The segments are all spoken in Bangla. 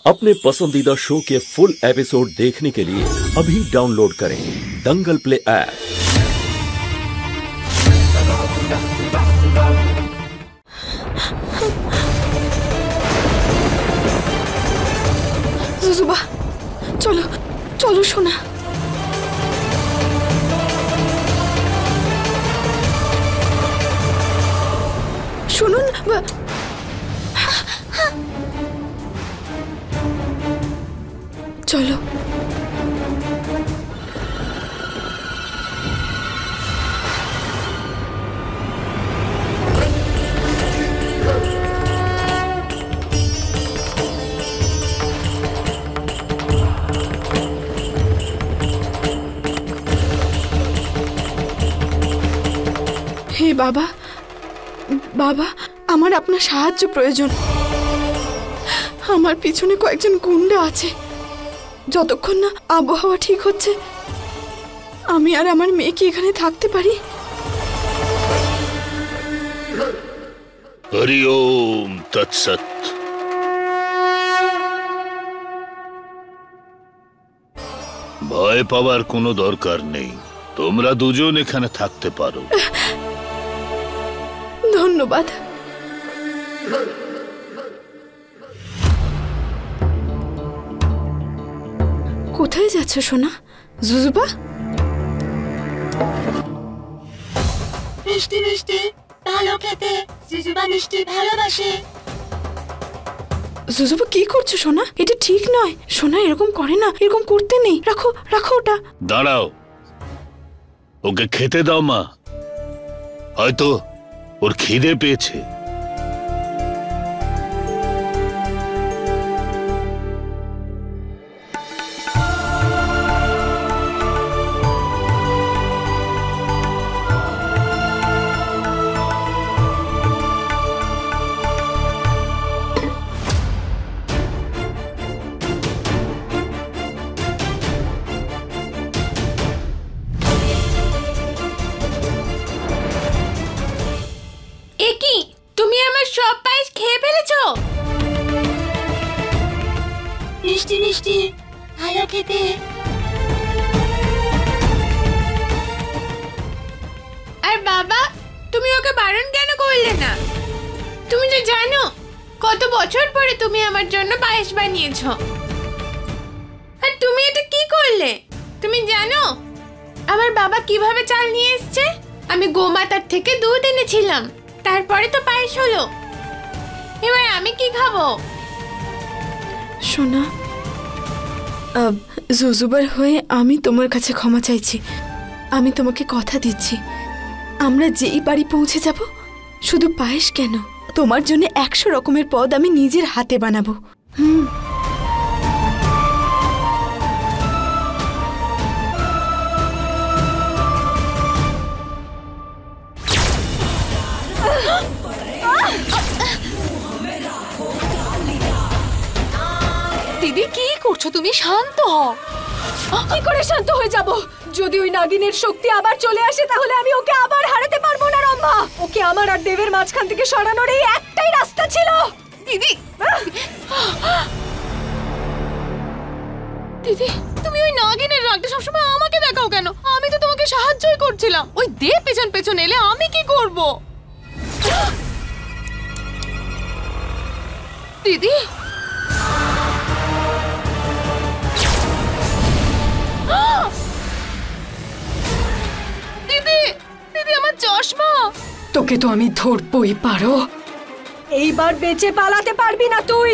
अपने पसंदीदा शो के फुल एपिसोड देखने के लिए अभी डाउनलोड करें दंगल प्ले ऐप। जुजुबा, चलो चलो सोना। শুনুন, চলো। হে বাবা, বাবা, আমার আপনার সাহায্য প্রয়োজন। আমার পিছনে কয়েকজন গুন্ডা আছে। যতক্ষণ না আবহাওয়া ঠিক হচ্ছে আমি আর আমার মেয়ে কি এখানে থাকতে পারি? হরি ওম তৎসৎ। ভয় পাওয়ার কোনো দরকার নেই, তোমরা দুজন এখানে থাকতে পারো। ধন্যবাদ। কোথায় যাচ্ছ সোনা? জুজুবা, মিষ্টি মিষ্টি ভালো খেতে জুজুবা মিষ্টি ভালোবাসে। জুজুবা কি করছো সোনা? এটা ঠিক নয় সোনা, এরকম করে না, এরকম করতে নেই। রাখো রাখো ওটা। দাঁড়াও, ওকে খেতে দাও মা, হয়তো ওর খিদে পেয়েছে। তুমি আমার সব পায়েস খেয়ে ফেলেছো? মিষ্টি মিষ্টি ভালো খেতে। আর বাবা, তুমি ওকে বারণ কেন করলে না? তুমি তো জানো কত বছর পরে তুমি আমার জন্য পায়েস বানিয়েছো। আর তুমি এটা কি করলে? তুমি জানো আমার বাবা কিভাবে চাল নিয়ে এসেছে? আমি গোমাতার থেকে দুধ এনেছিলাম, তারপরে তো পায়েস হলো। এবার আমি কি খাবো? সোনা, জুজুবার হয়ে আমি তোমার কাছে ক্ষমা চাইছি। আমি তোমাকে কথা দিচ্ছি, আমরা যেই বাড়ি পৌঁছে যাব, শুধু পায়েস কেন, তোমার জন্য 100 রকমের পদ আমি নিজের হাতে বানাবো। দিদি কি করছো তুমি? শান্ত হও। কি করে শান্ত হয়ে যাব? যদি ওই নাগিনের শক্তি আবার চলে আসে তাহলে আমি ওকে আবার হারাতে পারবো না রম্ভা। ওকে আমার আর দেবের মাঝখান থেকে সরানোর এই একটাই রাস্তা ছিল। দিদি, দিদি তুমি ওই নাগিনের রাগটা সবসময় আমাকে দেখাও কেন? আমি তো তোমাকে সাহায্যই করছিলাম। ওই দেব পেছন পেছন এলে আমি কি করব? দিদি, দিদি, দিদি আমার চশমা। তোকে তো আমি ধরবই, পারো। এইবার বেঁচে পালাতে পারবি না তুই।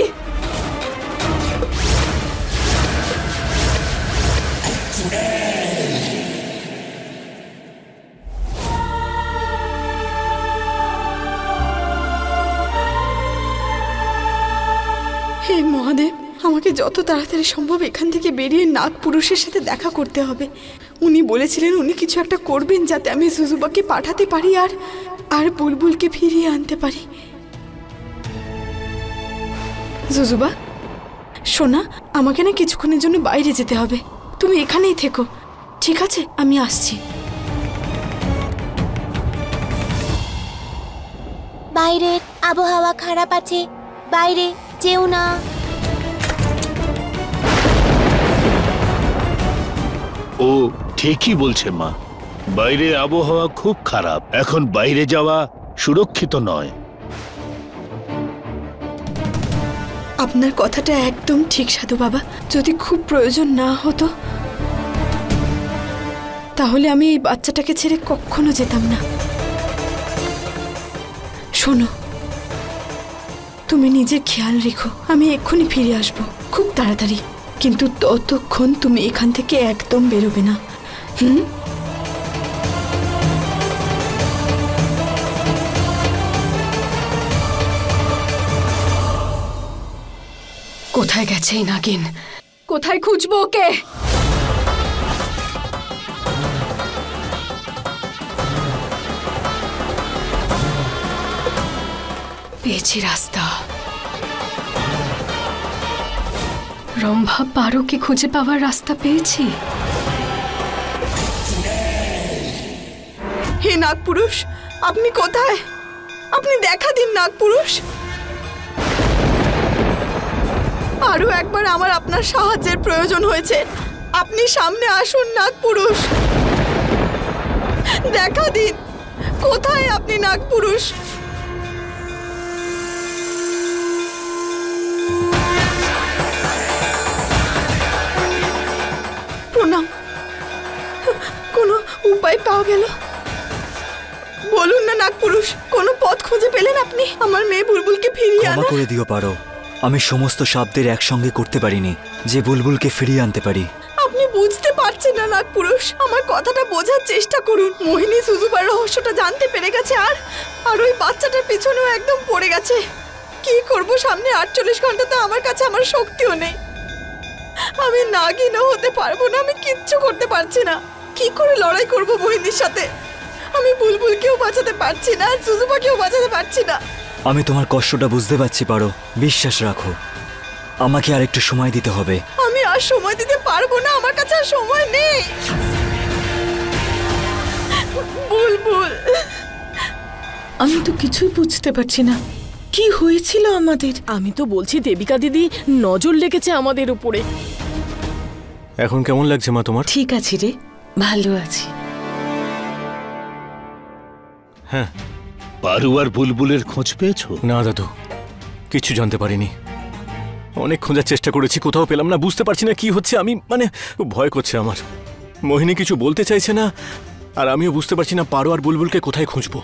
হে মহাদেব, আমাকে যত তাড়াতাড়ি সম্ভব এখান থেকে বেরিয়ে নাগ পুরুষের সাথে দেখা করতে হবে। উনি বলেছিলেন উনি কিছু একটা করবেন যাতে আমি জুজুবাকে পাঠাতে পারি আর বুলবুলকে ফিরিয়ে আনতে পারি। জুজুবা, সোনা, আমাকে না কিছুক্ষণের জন্য বাইরে যেতে হবে। তুমি এখানেই থেকো, ঠিক আছে? আমি আসছি। বাইরের আবহাওয়া খারাপ আছে, বাইরে যেও না। ও ঠিকই বলছে মা, বাইরে আবহাওয়া খুব খারাপ, এখন বাইরে যাওয়া সুরক্ষিত নয়। আপনার কথাটা একদম ঠিক সাধু বাবা। যদি খুব প্রয়োজন না হতো তাহলে আমি এই বাচ্চাটাকে ছেড়ে কখনো যেতাম না। শোনো, তুমি নিজের খেয়াল রেখো, আমি এক্ষুনি ফিরে আসবো খুব তাড়াতাড়ি, কিন্তু ততক্ষণ তুমি এখান থেকে একদম বেরোবে না। কোথায় গেছে এই নাগিন? কোথায় খুঁজবো ওকে? পেয়েছি রাস্তা। রম্ভা পারোকে খুঁজে পাওয়ার রাস্তা পেয়েছি। হে নাগপুরুষ, আপনি কোথায়? আপনি দেখা দিন নাগপুরুষ। আরো একবার আমার আপনার সাহায্যের প্রয়োজন হয়েছে। আপনি সামনে আসুন নাগপুরুষ, দেখা দিন। কোথায় আপনি নাগপুরুষ? প্রণাম। কোনো উপায় পাওয়া গেল? বলুন না নাগপুরুষ, কোনো পথ খুঁজে পেলেন আপনি? আমার মেয়ে বুলবুলকে ফিরিয়ে ক্ষমা করে দিও পারো, আমি সমস্ত শব্দের একসঙ্গে করতে পারিনি যে বুলবুলকে ফিরিয়ে আনতে পারি। আপনি বুঝতে পারছেন না নাগপুরুষ, আমার কথাটা বোঝার চেষ্টা করুন। মোহিনী সুজুবার রহস্যটা জানতে পেরে গেছে, আর ওই বাচ্চাটার পিছনেও একদম পড়ে গেছে। কি করব? সামনে 48 ঘন্টাতে আমার কাছে আমার শক্তিও নেই। আমি নাগিনও হতে পারবো না, আমি কিচ্ছু করতে পারছি না। কি করে লড়াই করব মোহিনীর সাথে? আমি বুলবুলকেও বাঁচাতে পারছি না, আর সুজুবাকেও বাঁচাতে পারছি না। আমি তোমার কষ্টটা বুঝতে পারছি পারো, বিশ্বাস রাখো। আমাকে আর একটু সময় দিতে হবে। আমি আর সময় দিতে পারবো না, আমার কাছে আর সময় নেই। বুলবুল, আমি তো কিছুই বুঝতে পারছি না কি হয়েছিল আমাদের। আমি তো বলছি দেবিকা দিদি নজর লেগেছে আমাদের উপরে। এখন কেমন লাগছে মা তোমার? ঠিক আছে রে, ভালো আছি। হ্যাঁ। পারু আর বুলবুলের খোঁজ পেয়েছো? না দাদু, কিছু জানতে পারিনি। অনেক খোঁজার চেষ্টা করেছি, কোথাও পেলাম না। বুঝতে পারছি না কি হচ্ছে। আমি ভয় করছে আমার। মোহিনী কিছু বলতে চাইছে না, আর আমিও বুঝতে পারছি না পারো আর বুলবুলকে কোথায় খুঁজবো।